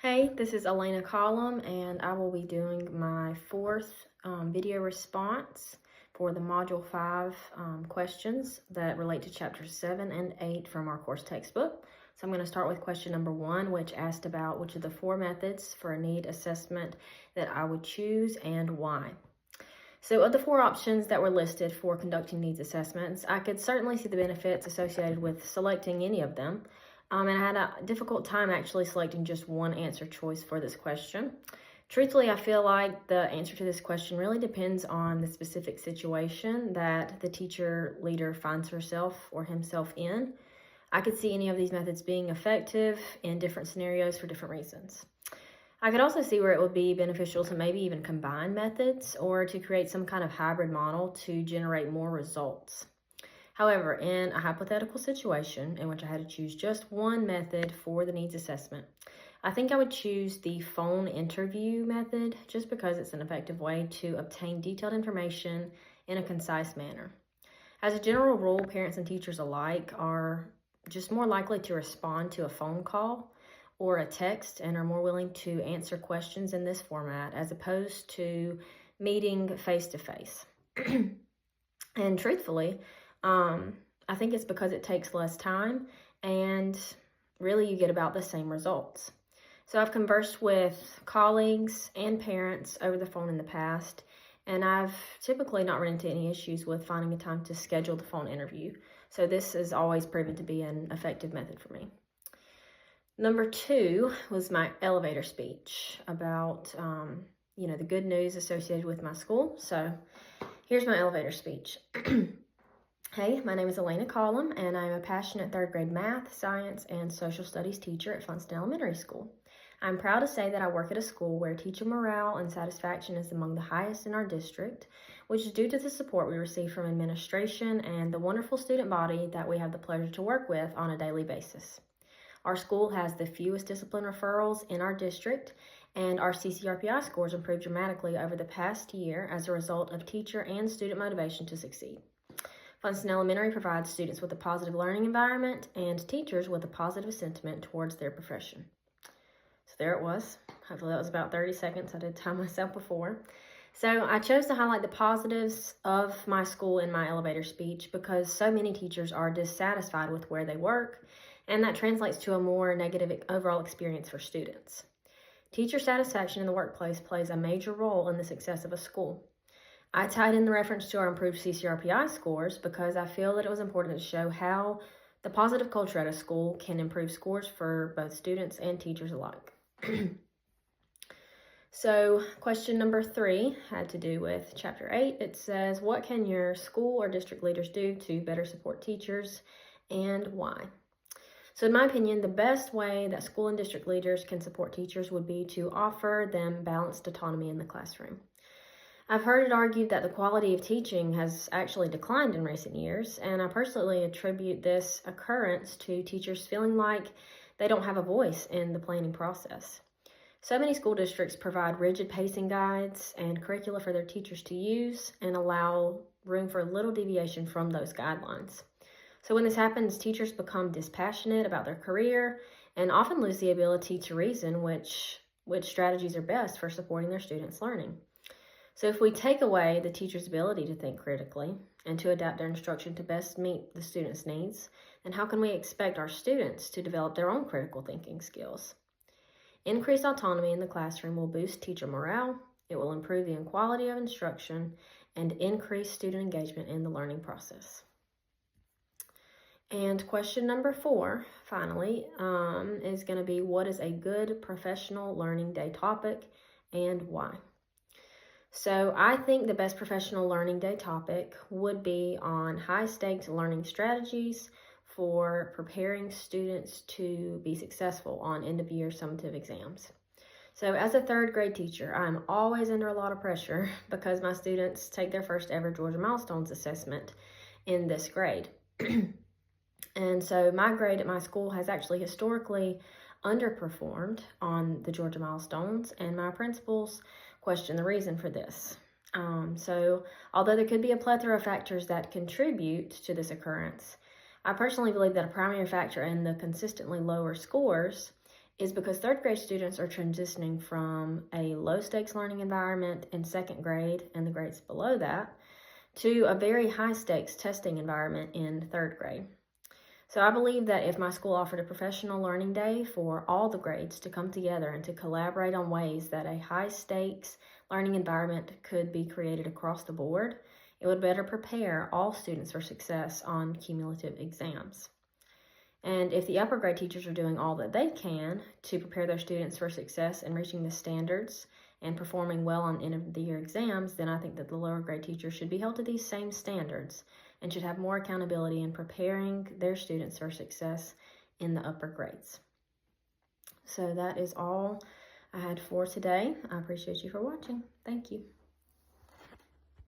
Hey, this is Elena Collum, and I will be doing my fourth video response for the Module 5 questions that relate to Chapters 7 and 8 from our course textbook. So I'm going to start with question number 1, which asked about which of the 4 methods for a need assessment that I would choose and why. So of the 4 options that were listed for conducting needs assessments, I could certainly see the benefits associated with selecting any of them. And I had a difficult time actually selecting just one answer choice for this question. Truthfully, I feel like the answer to this question really depends on the specific situation that the teacher leader finds herself or himself in. I could see any of these methods being effective in different scenarios for different reasons. I could also see where it would be beneficial to maybe even combine methods or to create some kind of hybrid model to generate more results. However, in a hypothetical situation in which I had to choose just one method for the needs assessment, I think I would choose the phone interview method just because it's an effective way to obtain detailed information in a concise manner. As a general rule, parents and teachers alike are just more likely to respond to a phone call or a text and are more willing to answer questions in this format as opposed to meeting face-to-face. And truthfully, I think it's because it takes less time and really you get about the same results. So I've conversed with colleagues and parents over the phone in the past, and I've typically not run into any issues with finding a time to schedule the phone interview. So this has always proven to be an effective method for me. Number 2 was my elevator speech about, the good news associated with my school. So here's my elevator speech. Hey, my name is Elena Collum, and I'm a passionate 3rd grade math, science, and social studies teacher at Funston Elementary School. I'm proud to say that I work at a school where teacher morale and satisfaction is among the highest in our district, which is due to the support we receive from administration and the wonderful student body that we have the pleasure to work with on a daily basis. Our school has the fewest discipline referrals in our district, and our CCRPI scores improved dramatically over the past year as a result of teacher and student motivation to succeed. Funston Elementary provides students with a positive learning environment and teachers with a positive sentiment towards their profession. So there it was. Hopefully that was about 30 seconds. I did time myself before. So I chose to highlight the positives of my school in my elevator speech because so many teachers are dissatisfied with where they work, and that translates to a more negative overall experience for students. Teacher satisfaction in the workplace plays a major role in the success of a school. I tied in the reference to our improved CCRPI scores because I feel that it was important to show how the positive culture at a school can improve scores for both students and teachers alike. So question number 3 had to do with Chapter 8. It says, what can your school or district leaders do to better support teachers and why? So in my opinion, the best way that school and district leaders can support teachers would be to offer them balanced autonomy in the classroom. I've heard it argued that the quality of teaching has actually declined in recent years, and I personally attribute this occurrence to teachers feeling like they don't have a voice in the planning process. So many school districts provide rigid pacing guides and curricula for their teachers to use and allow room for little deviation from those guidelines. So when this happens, teachers become dispassionate about their career and often lose the ability to reason which strategies are best for supporting their students' learning. So if we take away the teacher's ability to think critically and to adapt their instruction to best meet the students' needs, then how can we expect our students to develop their own critical thinking skills? Increased autonomy in the classroom will boost teacher morale, it will improve the quality of instruction, and increase student engagement in the learning process. And question number 4, finally, is going to be, what is a good professional learning day topic and why? So I think the best professional learning day topic would be on high-stakes learning strategies for preparing students to be successful on end-of-year summative exams. So as a 3rd grade teacher, I'm always under a lot of pressure because my students take their first ever Georgia Milestones assessment in this grade. And so my grade at my school has actually historically underperformed on the Georgia Milestones, and my principals question the reason for this. So although there could be a plethora of factors that contribute to this occurrence, I personally believe that a primary factor in the consistently lower scores is because third grade students are transitioning from a low stakes learning environment in second grade and the grades below that to a very high stakes testing environment in third grade. So I believe that if my school offered a professional learning day for all the grades to come together and to collaborate on ways that a high stakes learning environment could be created across the board, it would better prepare all students for success on cumulative exams. And if the upper grade teachers are doing all that they can to prepare their students for success in reaching the standards and performing well on end of the year exams, then I think that the lower grade teachers should be held to these same standards and should have more accountability in preparing their students for success in the upper grades. So that is all I had for today. I appreciate you for watching. Thank you.